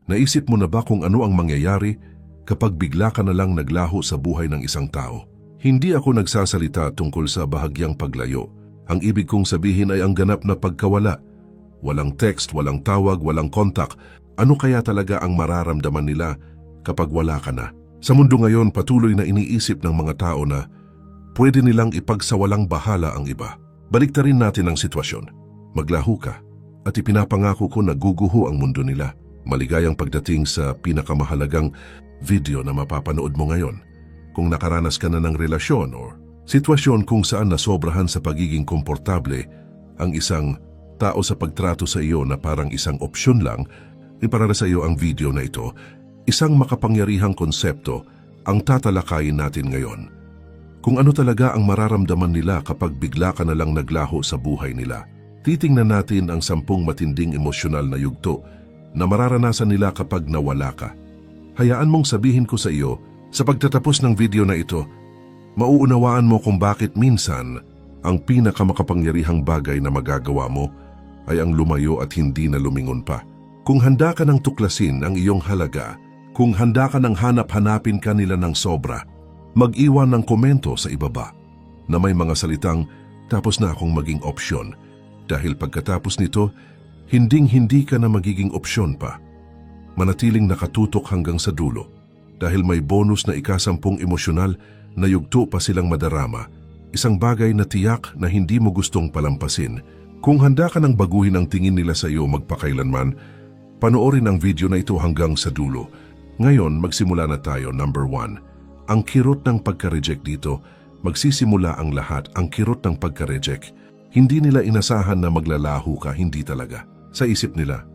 Naisip mo na ba kung ano ang mangyayari kapag bigla ka na lang naglaho sa buhay ng isang tao? Hindi ako nagsasalita tungkol sa bahagyang paglayo. Ang ibig kong sabihin ay ang ganap na pagkawala. Walang text, walang tawag, walang kontak. Ano kaya talaga ang mararamdaman nila kapag wala ka na? Sa mundo ngayon, patuloy na iniisip ng mga tao na pwede nilang ipagsawalang bahala ang iba. Baliktarin natin ang sitwasyon. Maglaho ka at ipinapangako ko na guguho ang mundo nila. Maligayang pagdating sa pinakamahalagang video na mapapanood mo ngayon. Kung nakaranas ka na ng relasyon o sitwasyon kung saan nasobrahan sa pagiging komportable ang isang tao sa pagtrato sa iyo na parang isang opsyon lang, iparara sa iyo ang video na ito. Isang makapangyarihang konsepto ang tatalakayin natin ngayon. Kung ano talaga ang mararamdaman nila kapag bigla ka na lang naglaho sa buhay nila. Titingnan natin ang 10 matinding emosyonal na yugto na mararanasan nila kapag nawala ka. Hayaan mong sabihin ko sa iyo, sa pagtatapos ng video na ito, mauunawaan mo kung bakit minsan ang pinakamakapangyarihang bagay na magagawa mo ay ang lumayo at hindi na lumingon pa. Kung handa ka ng tuklasin ang iyong halaga, kung handa ka ng hanap-hanapin ka nila ng sobra, mag-iwan ng komento sa ibaba na may mga salitang tapos na akong maging opsyon dahil pagkatapos nito, hinding-hindi ka na magiging opsyon pa. Manatiling nakatutok hanggang sa dulo dahil may bonus na ika-10 emosyonal na yugto pa silang madarama, isang bagay na tiyak na hindi mo gustong palampasin. Kung handa ka ng baguhin ang tingin nila sa iyo magpakailanman, panoorin ang video na ito hanggang sa dulo. Ngayon, magsimula na tayo. Number 1. Ang kirot ng pagka-reject dito, magsisimula ang lahat, ang kirot ng pagka-reject. Hindi nila inasahan na maglalaho ka, hindi talaga. Sa isip nila,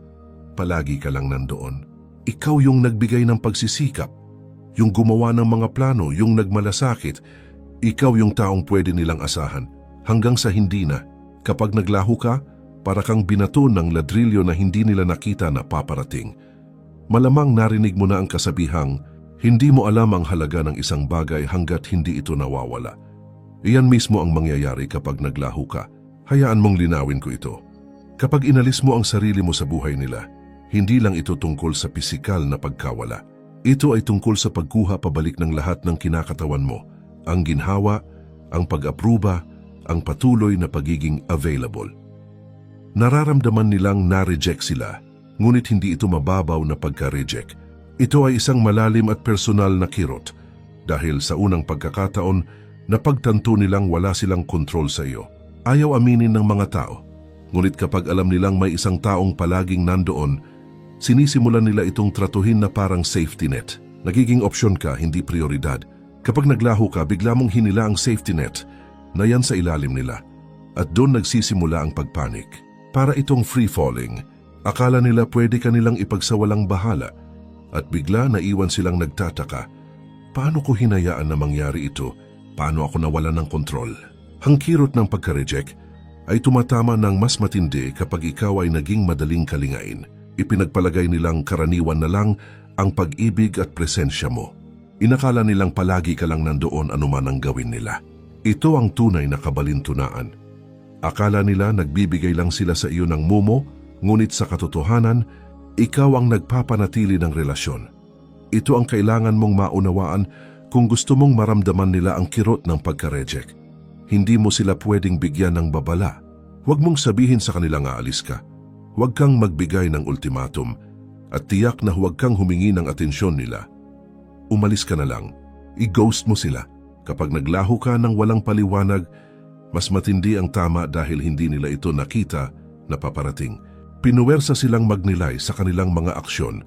palagi ka lang nandoon. Ikaw yung nagbigay ng pagsisikap, yung gumawa ng mga plano, yung nagmalasakit. Ikaw yung taong pwede nilang asahan. Hanggang sa hindi na, kapag naglaho ka, para kang binato ng ladrilyo na hindi nila nakita na paparating. Malamang narinig mo na ang kasabihang, hindi mo alam ang halaga ng isang bagay hanggat hindi ito nawawala. Iyan mismo ang mangyayari kapag naglaho ka. Hayaan mong linawin ko ito. Kapag inalis mo ang sarili mo sa buhay nila, hindi lang ito tungkol sa pisikal na pagkawala. Ito ay tungkol sa pagkuha pabalik ng lahat ng kinakatawan mo, ang ginhawa, ang pag-apruba, ang patuloy na pagiging available. Nararamdaman nilang na-reject sila, ngunit hindi ito mababaw na pagka-reject. Ito ay isang malalim at personal na kirot dahil sa unang pagkakataon napagtanto nilang wala silang kontrol sa iyo. Ayaw aminin ng mga tao, ngunit kapag alam nilang may isang taong palaging nandoon, sinisimulan nila itong tratuhin na parang safety net. Nagiging opsyon ka, hindi prioridad. Kapag naglaho ka, bigla mong hinila ang safety net na yan sa ilalim nila. At doon nagsisimula ang pagpanik. Para itong free-falling, akala nila pwede ka nilang ipagsawalang bahala. At bigla naiwan silang nagtataka, paano ko hinayaan na mangyari ito? Paano ako nawalan ng kontrol? Ang kirot ng pagka-reject ay tumatama ng mas matindi kapag ikaw ay naging madaling kalingain. Ipinagpalagay nilang karaniwan na lang ang pag-ibig at presensya mo. Inakala nilang palagi ka lang nandoon anuman ang gawin nila. Ito ang tunay na kabalintunaan. Akala nila nagbibigay lang sila sa iyo ng mumo, ngunit sa katotohanan, ikaw ang nagpapanatili ng relasyon. Ito ang kailangan mong maunawaan kung gusto mong maramdaman nila ang kirot ng pagka-reject. Hindi mo sila pwedeng bigyan ng babala. Huwag mong sabihin sa kanila nga alis ka. Huwag kang magbigay ng ultimatum at tiyak na huwag kang humingi ng atensyon nila. Umalis ka na lang. I-ghost mo sila. Kapag naglaho ka ng walang paliwanag, mas matindi ang tama dahil hindi nila ito nakita na paparating. Pinuwersa silang magnilay sa kanilang mga aksyon,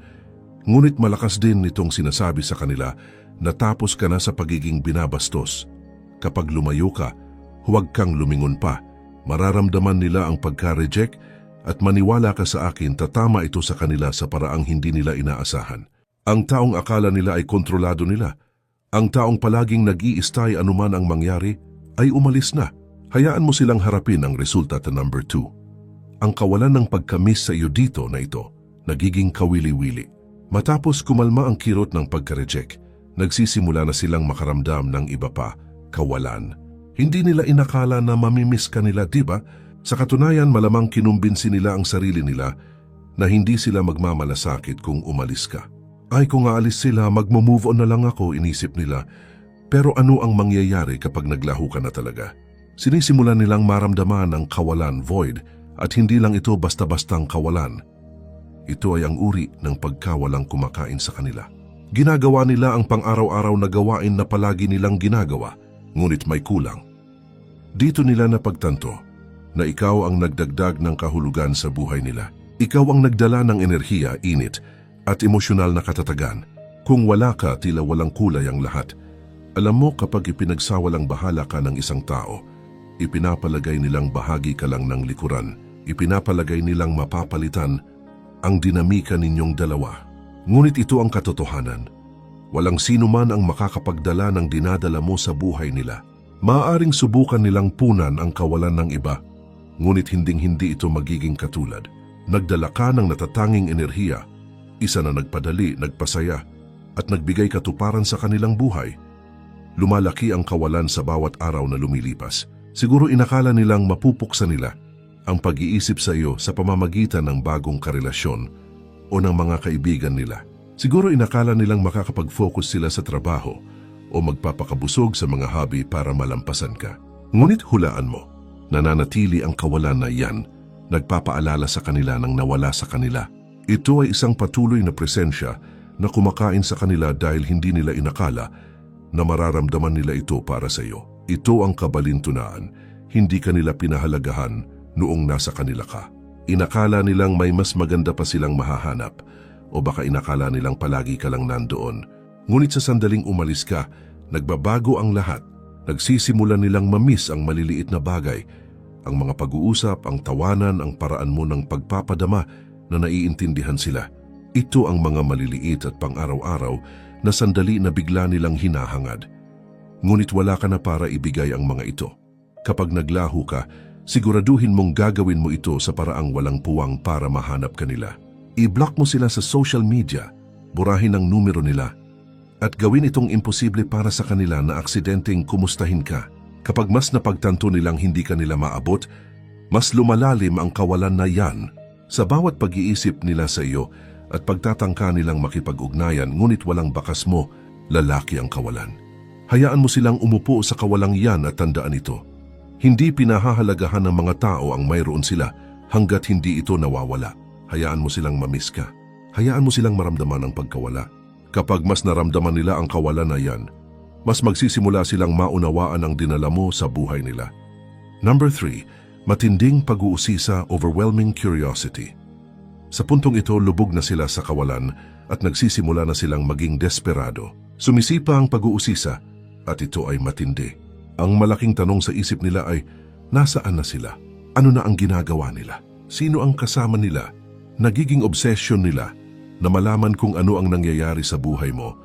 ngunit malakas din nitong sinasabi sa kanila na tapos ka na sa pagiging binabastos. Kapag lumayo ka, huwag kang lumingon pa. Mararamdaman nila ang pagka-reject at maniwala ka sa akin, tatama ito sa kanila sa paraang hindi nila inaasahan. Ang taong akala nila ay kontrolado nila, ang taong palaging nag-iistay anuman ang mangyari, ay umalis na. Hayaan mo silang harapin ang resulta ta number 2. Ang kawalan ng pagkamis sa iyo dito na ito, nagiging kawili-wili. Matapos kumalma ang kirot ng pagka-reject, nagsisimula na silang makaramdam ng iba pa, kawalan. Hindi nila inakala na mamimiss ka nila, diba? Sa katunayan, malamang kinumbinsi nila ang sarili nila na hindi sila magmamalasakit kung umalis ka. Ay kung aalis sila, magmo-move on na lang ako, inisip nila. Pero ano ang mangyayari kapag naglaho ka na talaga? Sinisimulan nilang maramdaman ang kawalan, void, at hindi lang ito basta-bastang kawalan. Ito ay ang uri ng pagkawalang kumakain sa kanila. Ginagawa nila ang pang-araw-araw na gawain na palagi nilang ginagawa, ngunit may kulang. Dito nila napagtanto na ikaw ang nagdagdag ng kahulugan sa buhay nila. Ikaw ang nagdala ng enerhiya, init, at emosyonal na katatagan. Kung wala ka, tila walang kulay ang lahat. Alam mo, kapag ipinagsawalang bahala ka ng isang tao, ipinapalagay nilang bahagi ka lang ng likuran. Ipinapalagay nilang mapapalitan ang dinamika ninyong dalawa. Ngunit ito ang katotohanan. Walang sino man ang makakapagdala ng dinadala mo sa buhay nila. Maaaring subukan nilang punan ang kawalan ng iba, ngunit hinding-hindi ito magiging katulad. Nagdala ka ng natatanging enerhiya, isa na nagpadali, nagpasaya, at nagbigay katuparan sa kanilang buhay. Lumalaki ang kawalan sa bawat araw na lumilipas. Siguro inakala nilang mapupuksa nila ang pag-iisip sa iyo sa pamamagitan ng bagong karelasyon o ng mga kaibigan nila. Siguro inakala nilang makakapag-focus sila sa trabaho o magpapakabusog sa mga hobby para malampasan ka. Ngunit hulaan mo, nananatili ang kawalan na yan, nagpapaalala sa kanila ng nawala sa kanila. Ito ay isang patuloy na presensya na kumakain sa kanila dahil hindi nila inakala na mararamdaman nila ito para sa iyo. Ito ang kabalintunaan, hindi kanila pinahalagahan noong nasa kanila ka. Inakala nilang may mas maganda pa silang mahahanap o baka inakala nilang palagi ka lang nandoon. Ngunit sa sandaling umalis ka, nagbabago ang lahat. Nagsisimula nilang mamiss ang maliliit na bagay, ang mga pag-uusap, ang tawanan, ang paraan mo ng pagpapadama na naiintindihan sila. Ito ang mga maliliit at pang-araw-araw na sandali na bigla nilang hinahangad. Ngunit wala ka na para ibigay ang mga ito. Kapag naglaho ka, siguraduhin mong gagawin mo ito sa paraang walang puwang para mahanap ka nila. I-block mo sila sa social media, burahin ang numero nila, at gawin itong imposible para sa kanila na aksidenteng kumustahin ka. Kapag mas napagtanto nilang hindi ka nila maabot, mas lumalalim ang kawalan na yan sa bawat pag-iisip nila sa iyo at pagtatangka nilang makipag-ugnayan ngunit walang bakas mo, lalaki ang kawalan. Hayaan mo silang umupo sa kawalang yan at tandaan ito. Hindi pinahahalagahan ng mga tao ang mayroon sila hanggat hindi ito nawawala. Hayaan mo silang mamiss ka. Hayaan mo silang maramdaman ang pagkawala. Kapag mas naramdaman nila ang kawalan na yan, mas magsisimula silang maunawaan ang dinala mo sa buhay nila. Number 3, matinding pag-uusisa, overwhelming curiosity. Sa puntong ito, lubog na sila sa kawalan at nagsisimula na silang maging desperado. Sumisipa ang pag-uusisa at ito ay matindi. Ang malaking tanong sa isip nila ay, nasaan na sila? Ano na ang ginagawa nila? Sino ang kasama nila? Nagiging obsession nila na malaman kung ano ang nangyayari sa buhay mo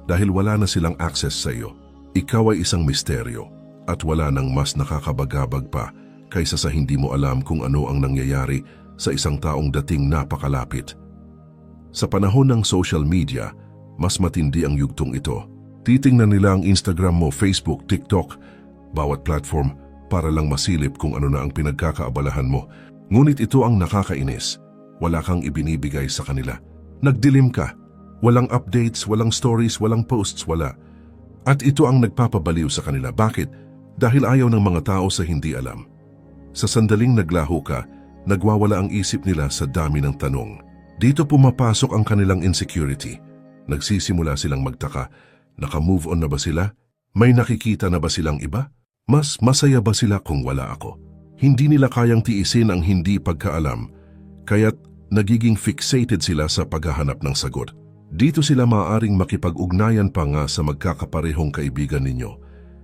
dahil wala na silang access sa iyo. Ikaw ay isang misteryo at wala nang mas nakakabagabag pa kaysa sa hindi mo alam kung ano ang nangyayari sa isang taong dating napakalapit. Sa panahon ng social media, mas matindi ang yugtong ito. Titingnan nila ang Instagram mo, Facebook, TikTok, bawat platform para lang masilip kung ano na ang pinagkakaabalahan mo. Ngunit ito ang nakakainis. Wala kang ibinibigay sa kanila. Nagdilim ka. Walang updates, walang stories, walang posts, wala. At ito ang nagpapabaliw sa kanila. Bakit? Dahil ayaw ng mga tao sa hindi alam. Sa sandaling naglaho ka, nagwawala ang isip nila sa dami ng tanong. Dito pumapasok ang kanilang insecurity. Nagsisimula silang magtaka. Naka-move on na ba sila? May nakikita na ba silang iba? Mas masaya ba sila kung wala ako? Hindi nila kayang tiisin ang hindi pagkaalam, kaya't nagiging fixated sila sa paghahanap ng sagot. Dito sila maaaring makipag-ugnayan pa nga sa magkakaparehong kaibigan ninyo.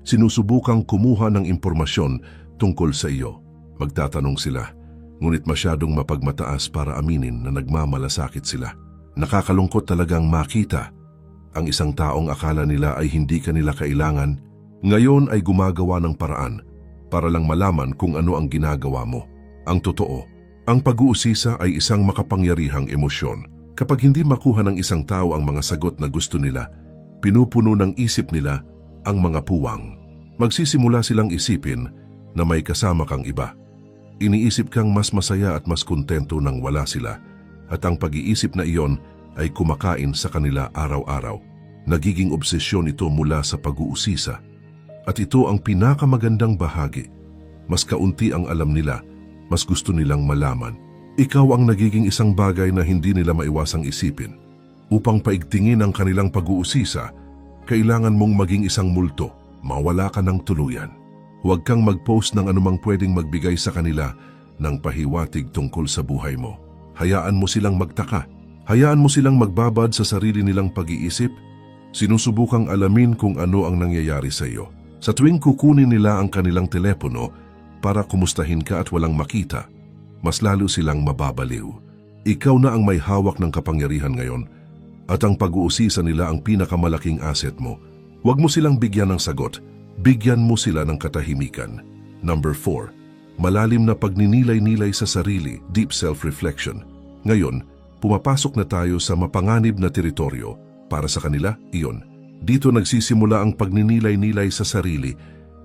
Sinusubukang kumuha ng impormasyon tungkol sa iyo. Magtatanong sila, ngunit masyadong mapagmataas para aminin na nagmamalasakit sila. Nakakalungkot talagang makita ang isang taong akala nila ay hindi ka nila kailangan, ngayon ay gumagawa ng paraan para lang malaman kung ano ang ginagawa mo. Ang totoo, ang pag-uusisa ay isang makapangyarihang emosyon. Kapag hindi makuha ng isang tao ang mga sagot na gusto nila, pinupuno ng isip nila ang mga puwang. Magsisimula silang isipin na may kasama kang iba. Iniisip kang mas masaya at mas kontento nang wala sila. at ang pag-iisip na iyon ay kumakain sa kanila araw-araw. Nagiging obsesyon ito mula sa pag-uusisa. At ito ang pinakamagandang bahagi. Mas kaunti ang alam nila, mas gusto nilang malaman. Ikaw ang nagiging isang bagay na hindi nila maiwasang isipin. Upang paigtingin ang kanilang pag-uusisa, kailangan mong maging isang multo, mawala ka ng tuluyan. Huwag kang mag-post ng anumang pwedeng magbigay sa kanila ng pahiwatig tungkol sa buhay mo. Hayaan mo silang magtaka. Hayaan mo silang magbabad sa sarili nilang pag-iisip. Sinusubukang alamin kung ano ang nangyayari sa iyo. Sa tuwing kukunin nila ang kanilang telepono para kumustahin ka at walang makita, mas lalo silang mababaliw. Ikaw na ang may hawak ng kapangyarihan ngayon at ang pag-uusisa nila ang pinakamalaking asset mo. Huwag mo silang bigyan ng sagot. Bigyan mo sila ng katahimikan. Number 4. Malalim na pagninilay-nilay sa sarili, deep self-reflection. Ngayon, pumapasok na tayo sa mapanganib na teritoryo. Para sa kanila, iyon. Dito nagsisimula ang pagninilay-nilay sa sarili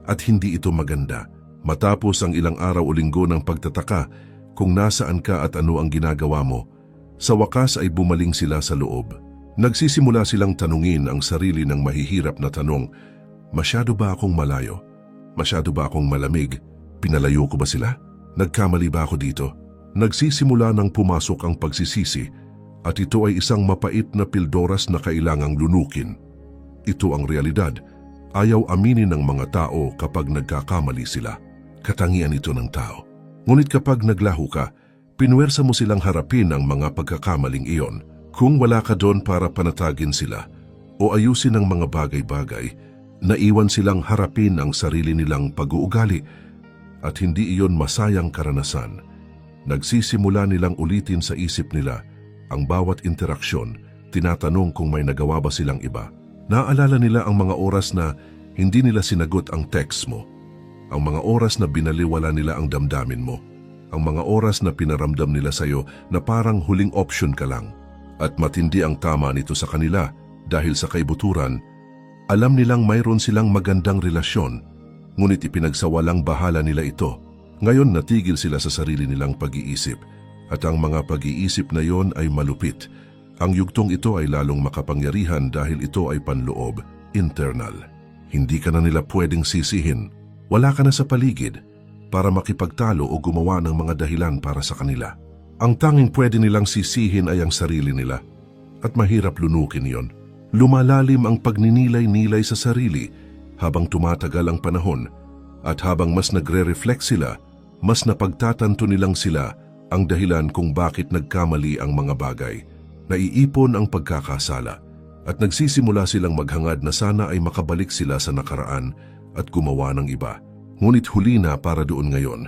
at hindi ito maganda. Matapos ang ilang araw o linggo ng pagtataka kung nasaan ka at ano ang ginagawa mo, sa wakas ay bumaling sila sa loob. Nagsisimula silang tanungin ang sarili ng mahihirap na tanong, masyado ba akong malayo? Masyado ba akong malamig? Pinalayo ko ba sila? Nagkamali ba ako dito? Nagsisimula ng pumasok ang pagsisisi at ito ay isang mapait na pildoras na kailangang lunukin. Ito ang realidad. Ayaw aminin ng mga tao kapag nagkakamali sila. Katangian ito ng tao. Ngunit kapag naglaho ka, pinuwersa mo silang harapin ang mga pagkakamaling iyon. Kung wala ka doon para panatagin sila o ayusin ang mga bagay-bagay, naiwan silang harapin ang sarili nilang pag-uugali at hindi iyon masayang karanasan. Nagsisimula nilang ulitin sa isip nila ang bawat interaksyon, tinatanong kung may nagawa ba silang iba. Naalala nila ang mga oras na hindi nila sinagot ang text mo, ang mga oras na binaliwala nila ang damdamin mo, ang mga oras na pinaramdam nila sa'yo na parang huling option ka lang. At matindi ang tama nito sa kanila dahil sa kaibuturan, alam nilang mayroon silang magandang relasyon, ngunit ipinagsawalang bahala nila ito. Ngayon natigil sila sa sarili nilang pag-iisip at ang mga pag-iisip na yon ay malupit. Ang yugtong ito ay lalong makapangyarihan dahil ito ay panloob, internal. Hindi ka na nila pwedeng sisihin. Wala ka na sa paligid para makipagtalo o gumawa ng mga dahilan para sa kanila. Ang tanging pwede nilang sisihin ay ang sarili nila at mahirap lunukin yon. Lumalalim ang pagninilay-nilay sa sarili habang tumatagal ang panahon at habang mas nagre-reflect sila, mas napagtatanto nilang sila ang dahilan kung bakit nagkamali ang mga bagay. Naiipon ang pagkakasala at nagsisimula silang maghangad na sana ay makabalik sila sa nakaraan at gumawa ng iba. Ngunit huli na para doon ngayon.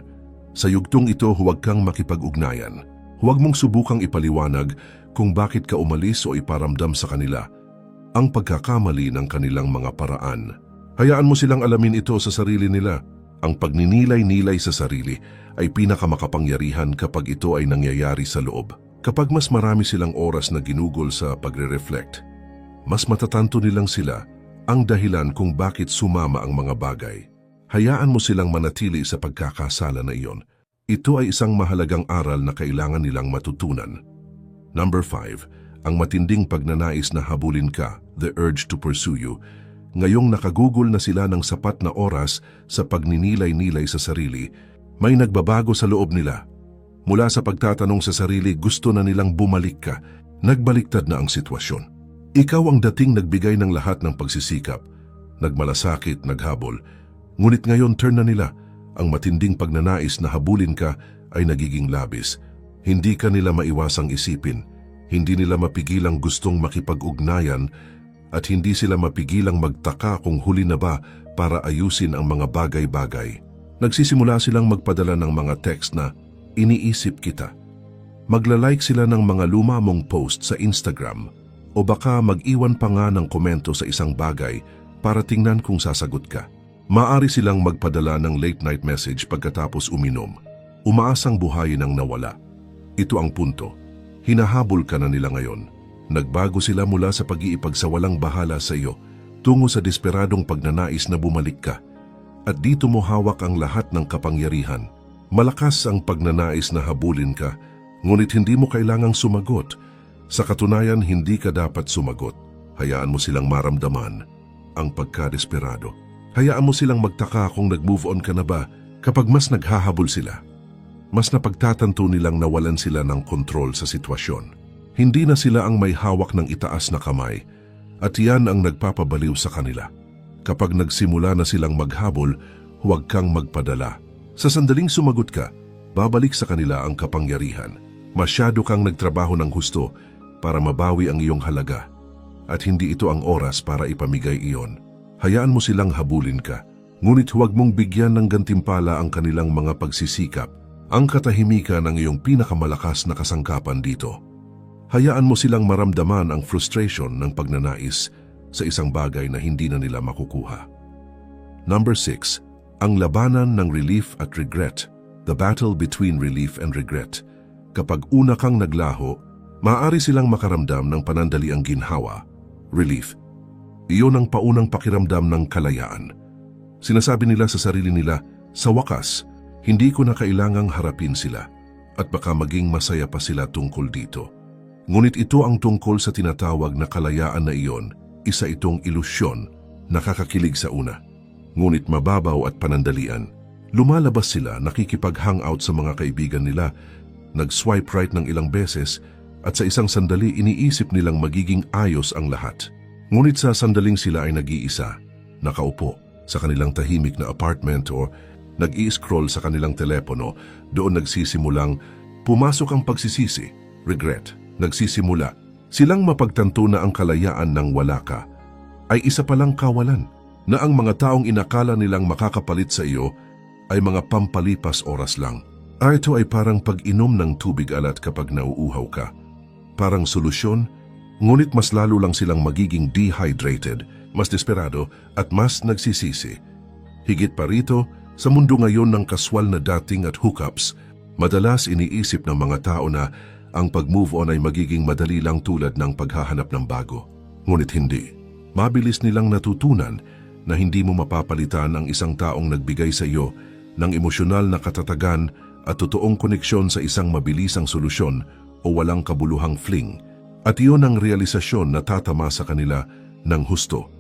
Sa yugtong ito huwag kang makipag-ugnayan. Huwag mong subukang ipaliwanag kung bakit ka umalis o iparamdam sa kanila ang pagkakamali ng kanilang mga paraan. Hayaan mo silang alamin ito sa sarili nila. Ang pagninilay-nilay sa sarili ay pinakamakapangyarihan kapag ito ay nangyayari sa loob. Kapag mas marami silang oras na ginugol sa pagre-reflect, mas matatanto nilang sila ang dahilan kung bakit sumama ang mga bagay. Hayaan mo silang manatili sa pagkakasala na iyon. Ito ay isang mahalagang aral na kailangan nilang matutunan. Number 5. Ang matinding pagnanais na habulin ka, the urge to pursue you. Ngayong nakagugol na sila ng sapat na oras sa pagninilay-nilay sa sarili, may nagbabago sa loob nila. Mula sa pagtatanong sa sarili, gusto na nilang bumalik ka. Nagbaliktad na ang sitwasyon. Ikaw ang dating nagbigay ng lahat ng pagsisikap, nagmalasakit, naghabol. Ngunit ngayon turn na nila. Ang matinding pagnanais na habulin ka ay nagiging labis. Hindi ka nila maiwasang isipin. Hindi nila mapigilang gustong makipag-ugnayan at hindi sila mapigilang magtaka kung huli na ba para ayusin ang mga bagay-bagay. Nagsisimula silang magpadala ng mga text na, iniisip kita. Magla-like sila ng mga luma mong post sa Instagram o baka mag-iwan pa nga ng komento sa isang bagay para tingnan kung sasagot ka. Maaari silang magpadala ng late night message pagkatapos uminom. Umaasang buhayin ang nawala. Ito ang punto. Hinahabol ka na nila ngayon. Nagbago sila mula sa pag-iipagsawalang bahala sa iyo tungo sa desperadong pagnanais na bumalik ka. At dito mo hawak ang lahat ng kapangyarihan. Malakas ang pagnanais na habulin ka Ngunit hindi mo kailangang sumagot. Sa katunayan, hindi ka dapat sumagot. Hayaan mo silang maramdaman ang pagkadesperado. Hayaan mo silang magtaka kung nag-move on ka na ba kapag mas naghahabol sila. Mas napagtatanto nilang nawalan sila ng kontrol sa sitwasyon. Hindi na sila ang may hawak ng itaas na kamay at yan ang nagpapabaliw sa kanila. Kapag nagsimula na silang maghabol, huwag kang magpadala. Sa sandaling sumagot ka, babalik sa kanila ang kapangyarihan. Masyado kang nagtrabaho ng husto para mabawi ang iyong halaga. At hindi ito ang oras para ipamigay iyon. Hayaan mo silang habulin ka, ngunit huwag mong bigyan ng gantimpala ang kanilang mga pagsisikap. Ang katahimikan ang iyong pinakamalakas na kasangkapan dito. Hayaan mo silang maramdaman ang frustration ng pagnanais sa isang bagay na hindi na nila makukuha. Number 6. Ang labanan ng relief at regret. The battle between relief and regret. Kapag una kang naglaho, maaari silang makaramdam ng panandaliang ginhawa, relief. Iyon ang paunang pakiramdam ng kalayaan. Sinasabi nila sa sarili nila, sa wakas, hindi ko na kailangang harapin sila at baka maging masaya pa sila tungkol dito. Ngunit ito ang tungkol sa tinatawag na kalayaan na iyon, isa itong ilusyon, nakakakilig sa una. Ngunit mababaw at panandalian. Lumalabas sila, nakikipag-hangout sa mga kaibigan nila, nag-swipe right ng ilang beses at sa isang sandali iniisip nilang magiging ayos ang lahat. Ngunit sa sandaling sila ay nag-iisa, nakaupo sa kanilang tahimik na apartment o nag-i-scroll sa kanilang telepono, doon nagsisimulang pumasok ang pagsisisi, regret. Nagsisimula silang mapagtanto na ang kalayaan ng wala ka ay isa palang kawalan, na ang mga taong inakala nilang makakapalit sa iyo ay mga pampalipas oras lang. Ito ay parang pag-inom ng tubig alat kapag nauuhaw ka. Parang solusyon, ngunit mas lalo lang silang magiging dehydrated, mas desperado at mas nagsisisi. Higit pa rito, sa mundo ngayon ng kaswal na dating at hookups, madalas iniisip ng mga tao na ang pag-move on ay magiging madali lang tulad ng paghahanap ng bago. Ngunit hindi. Mabilis nilang natutunan na hindi mo mapapalitan ang isang taong nagbigay sa iyo ng emosyonal na katatagan at totoong koneksyon sa isang mabilisang solusyon o walang kabuluhang fling. At iyon ang realisasyon na tatama sa kanila ng husto.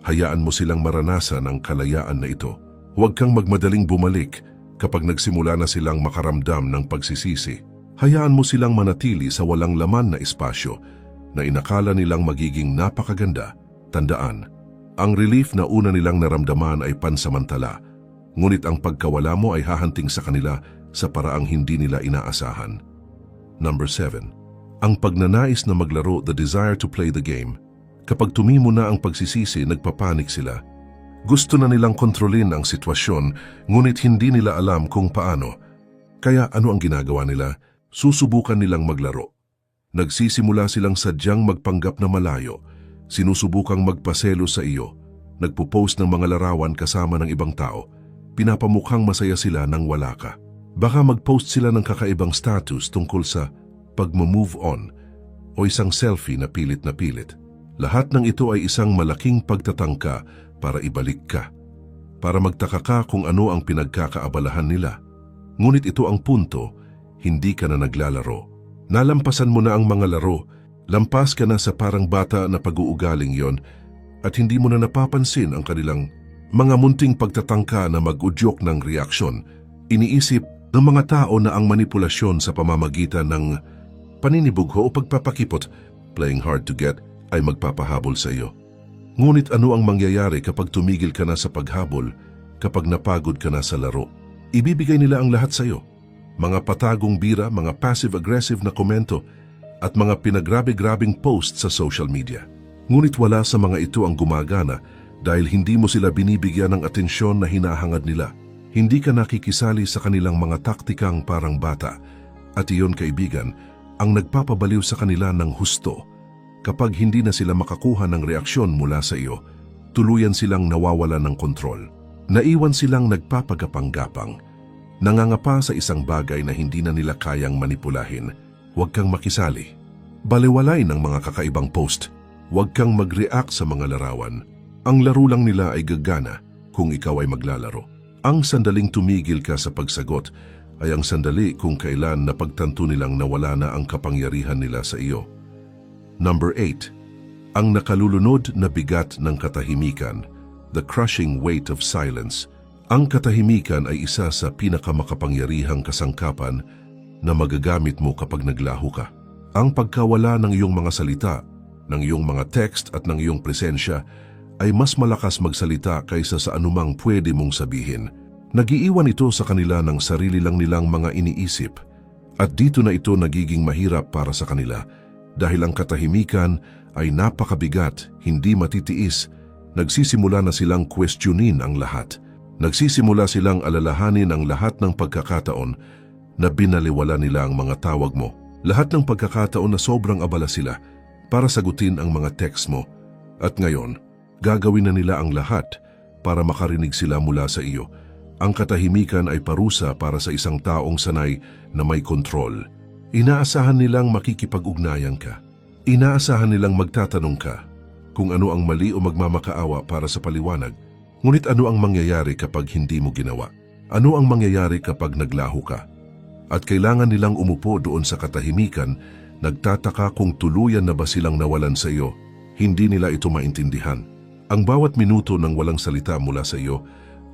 Hayaan mo silang maranasan ang kalayaan na ito. Huwag kang magmadaling bumalik kapag nagsimula na silang makaramdam ng pagsisisi. Hayaan mo silang manatili sa walang laman na espasyo na inakala nilang magiging napakaganda. Tandaan, ang relief na una nilang naramdaman ay pansamantala, ngunit ang pagkawala mo ay hahanting sa kanila sa paraang hindi nila inaasahan. Number 7. Ang pagnanais na maglaro, the desire to play the game. Kapag tumimo na ang pagsisisi, nagpapanik sila. Gusto na nilang kontrolin ang sitwasyon, ngunit hindi nila alam kung paano. Kaya ano ang ginagawa nila? Susubukan nilang maglaro. Nagsisimula silang sadyang magpanggap na malayo. Sinusubukang magpaselo sa iyo. Nagpo-post ng mga larawan kasama ng ibang tao. Pinapamukhang masaya sila nang wala ka. Baka mag-post sila ng kakaibang status tungkol sa pag-move on o isang selfie na pilit. Lahat ng ito ay isang malaking pagtatangka para ibalik ka. Para magtaka ka kung ano ang pinagkakaabalahan nila. Ngunit ito ang punto, hindi ka na naglalaro. Nalampasan mo na ang mga laro, lampas ka na sa parang bata na pag-uugaling yon at hindi mo na napapansin ang kanilang mga munting pagtatangka na mag-udyok ng reaksyon. Iniisip ng mga tao na ang manipulasyon sa pamamagitan ng paninibugho o pagpapakipot, playing hard to get, ay magpapahabol sa iyo. Ngunit ano ang mangyayari kapag tumigil ka na sa paghabol, kapag napagod ka na sa laro? Ibibigay nila ang lahat sa iyo. Mga patagong bira, mga passive-aggressive na komento, at mga pinagrabe-grabing post sa social media. Ngunit wala sa mga ito ang gumagana dahil hindi mo sila binibigyan ng atensyon na hinahangad nila. Hindi ka nakikisali sa kanilang mga taktikang parang bata. At iyon, kaibigan, ang nagpapabaliw sa kanila ng husto. Kapag hindi na sila makakuha ng reaksyon mula sa iyo, tuluyan silang nawawala ng kontrol. Naiwan silang nagpapagapang-gapang. Nangangapa sa isang bagay na hindi na nila kayang manipulahin. Huwag kang makisali. Baliwalay ng mga kakaibang post. Huwag kang mag-react sa mga larawan. Ang laro lang nila ay gagana kung ikaw ay maglalaro. Ang sandaling tumigil ka sa pagsagot ay ang sandali kung kailan napagtanto nilang nawala na ang kapangyarihan nila sa iyo. Number 8. Ang nakalulunod na bigat ng katahimikan, the crushing weight of silence. Ang katahimikan ay isa sa pinakamakapangyarihang kasangkapan na magagamit mo kapag naglaho ka. Ang pagkawala ng iyong mga salita, ng iyong mga text at ng iyong presensya ay mas malakas magsalita kaysa sa anumang pwede mong sabihin. Nagiiwan ito sa kanila ng sarili lang nilang mga iniisip at dito na ito nagiging mahirap para sa kanila dahil ang katahimikan ay napakabigat, hindi matitiis. Nagsisimula na silang questionin ang lahat. Nagsisimula silang alalahanin ang lahat ng pagkakataon na binaliwala nila ang mga tawag mo. Lahat ng pagkakataon na sobrang abala sila para sagutin ang mga text mo. At ngayon, gagawin na nila ang lahat para makarinig sila mula sa iyo. Ang katahimikan ay parusa para sa isang taong sanay na may kontrol. Inaasahan nilang makikipag-ugnayan ka. Inaasahan nilang magtatanong ka kung ano ang mali o magmamakaawa para sa paliwanag. Ngunit ano ang mangyayari kapag hindi mo ginawa? Ano ang mangyayari kapag naglaho ka? At kailangan nilang umupo doon sa katahimikan, nagtataka kung tuluyan na ba silang nawalan sa iyo. Hindi nila ito maintindihan. Ang bawat minuto ng walang salita mula sa iyo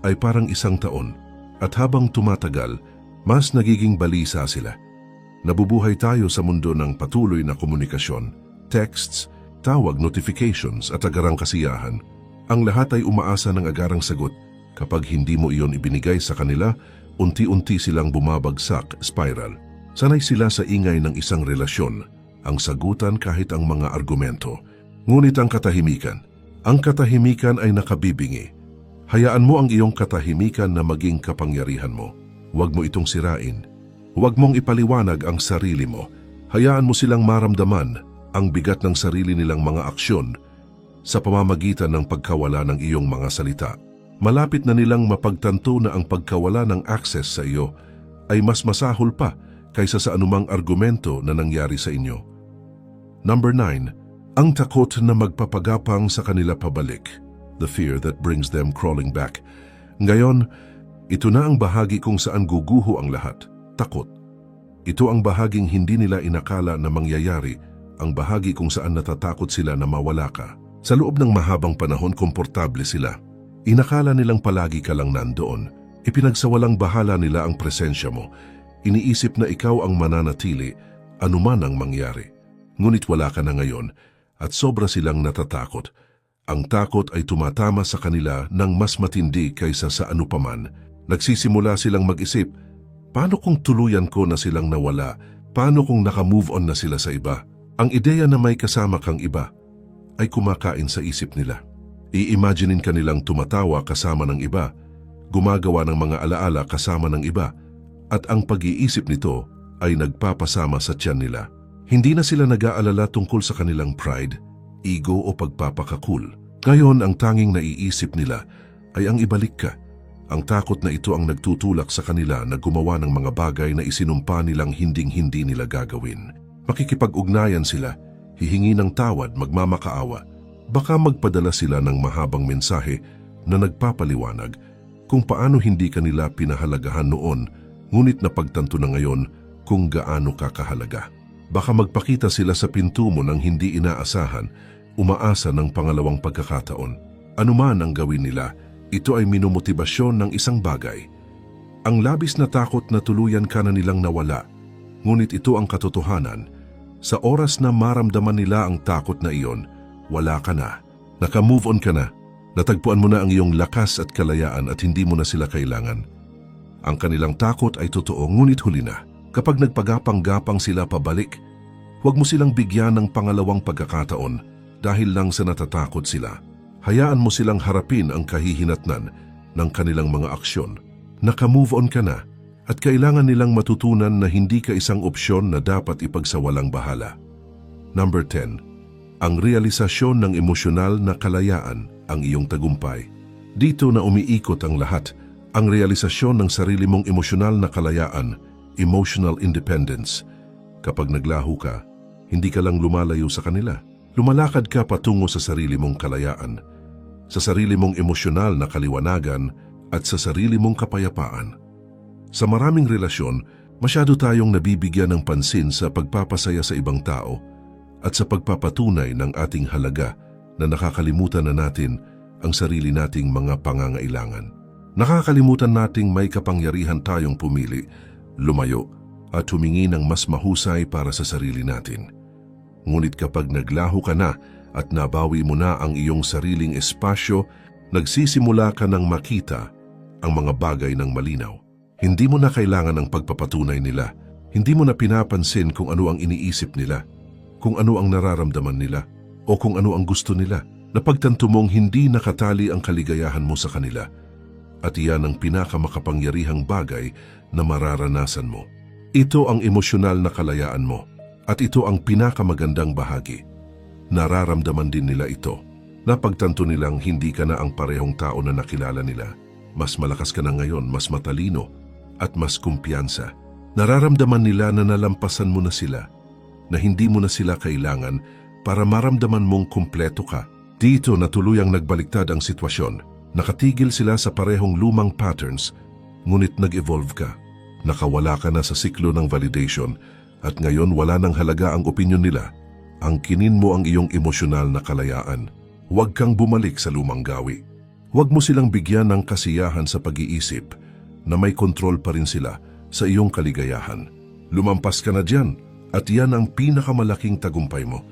ay parang isang taon. At habang tumatagal, mas nagiging balisa sila. Nabubuhay tayo sa mundo ng patuloy na komunikasyon, texts, tawag, notifications at agarang kasiyahan. Ang lahat ay umaasa ng agarang sagot. Kapag hindi mo iyon ibinigay sa kanila, unti-unti silang bumabagsak, spiral. Sanay sila sa ingay ng isang relasyon, ang sagutan kahit ang mga argumento. Ngunit ang katahimikan ay nakabibingi. Hayaan mo ang iyong katahimikan na maging kapangyarihan mo. Huwag mo itong sirain. Huwag mong ipaliwanag ang sarili mo. Hayaan mo silang maramdaman ang bigat ng sarili nilang mga aksyon sa pamamagitan ng pagkawala ng iyong mga salita. Malapit na nilang mapagtanto na ang pagkawala ng access sa iyo ay mas masahol pa kaysa sa anumang argumento na nangyari sa inyo. Number 9. Ang takot na magpapagapang sa kanila pabalik. The fear that brings them crawling back. Ngayon, ito na ang bahagi kung saan guguho ang lahat. Takot. Ito ang bahaging hindi nila inakala na mangyayari, ang bahagi kung saan natatakot sila na mawala ka. Sa loob ng mahabang panahon, komportable sila. Inakala nilang palagi ka lang nandoon. Ipinagsawalang bahala nila ang presensya mo. Iniisip na ikaw ang mananatili, anuman ang mangyari. Ngunit wala ka na ngayon at sobra silang natatakot. Ang takot ay tumatama sa kanila ng mas matindi kaysa sa anupaman. Nagsisimula silang mag-isip, paano kung tuluyan ko na silang nawala? Paano kung naka-move on na sila sa iba? Ang ideya na may kasama kang iba ay kumakain sa isip nila. I-imaginein ka nilang tumatawa kasama ng iba, gumagawa ng mga alaala kasama ng iba, at ang pag-iisip nito ay nagpapasama sa tiyan nila. Hindi na sila nag-aalala tungkol sa kanilang pride, ego o pagpapakakul. Ngayon ang tanging naiisip nila ay ang ibalik ka. Ang takot na ito ang nagtutulak sa kanila na gumawa ng mga bagay na isinumpa nilang hinding-hindi nila gagawin. Makikipag-ugnayan sila, hihingi ng tawad, magmamakaawa. Baka magpadala sila ng mahabang mensahe na nagpapaliwanag kung paano hindi kanila pinahalagahan noon, ngunit napagtanto na ngayon kung gaano ka kahalaga. Baka magpakita sila sa pinto mo ng hindi inaasahan, umaasa ng pangalawang pagkakataon. Anuman ang gawin nila, ito ay minumotibasyon ng isang bagay. Ang labis na takot na tuluyan ka na nilang nawala, ngunit ito ang katotohanan. Sa oras na maramdaman nila ang takot na iyon, wala ka na. Naka-move on ka na. Natagpuan mo na ang iyong lakas at kalayaan at hindi mo na sila kailangan. Ang kanilang takot ay totoo, ngunit huli na. Kapag nagpagapang-gapang sila pabalik, huwag mo silang bigyan ng pangalawang pagkakataon dahil lang sa natatakot sila. Hayaan mo silang harapin ang kahihinatnan ng kanilang mga aksyon. Naka-move on ka na at kailangan nilang matutunan na hindi ka isang opsyon na dapat ipagsawalang bahala. Number 10. Ang realisasyon ng emosyonal na kalayaan ang iyong tagumpay. Dito na umiikot ang lahat, ang realisasyon ng sarili mong emosyonal na kalayaan, emotional independence. Kapag naglaho ka, hindi ka lang lumalayo sa kanila. Lumalakad ka patungo sa sarili mong kalayaan, sa sarili mong emosyonal na kaliwanagan at sa sarili mong kapayapaan. Sa maraming relasyon, masyado tayong nabibigyan ng pansin sa pagpapasaya sa ibang tao at sa pagpapatunay ng ating halaga na nakakalimutan na natin ang sarili nating mga pangangailangan. Nakakalimutan nating may kapangyarihan tayong pumili, lumayo at humingi ng mas mahusay para sa sarili natin. Ngunit kapag naglaho ka na at nabawi mo na ang iyong sariling espasyo, nagsisimula ka ng makita ang mga bagay ng malinaw. Hindi mo na kailangan ng pagpapatunay nila. Hindi mo na pinapansin kung ano ang iniisip nila, kung ano ang nararamdaman nila, o kung ano ang gusto nila. Napagtanto mong hindi nakatali ang kaligayahan mo sa kanila. At iyan ang pinakamakapangyarihang bagay na mararanasan mo. Ito ang emosyonal na kalayaan mo. At ito ang pinakamagandang bahagi. Nararamdaman din nila ito. Napagtanto nilang hindi ka na ang parehong tao na nakilala nila. Mas malakas ka na ngayon, mas matalino, at mas kumpiyansa. Nararamdaman nila na nalampasan mo na sila, na hindi mo na sila kailangan para maramdaman mong kumpleto ka. Dito na tuluyang nagbaliktad ang sitwasyon. Nakatigil sila sa parehong lumang patterns, ngunit nag-evolve ka. Nakawala ka na sa siklo ng validation, at ngayon wala nang halaga ang opinyon nila. Angkinin mo ang iyong emosyonal na kalayaan. Huwag kang bumalik sa lumang gawi. Huwag mo silang bigyan ng kasiyahan sa pag-iisip na may kontrol pa rin sila sa iyong kaligayahan. Lumampas ka na dyan at yan ang pinakamalaking tagumpay mo.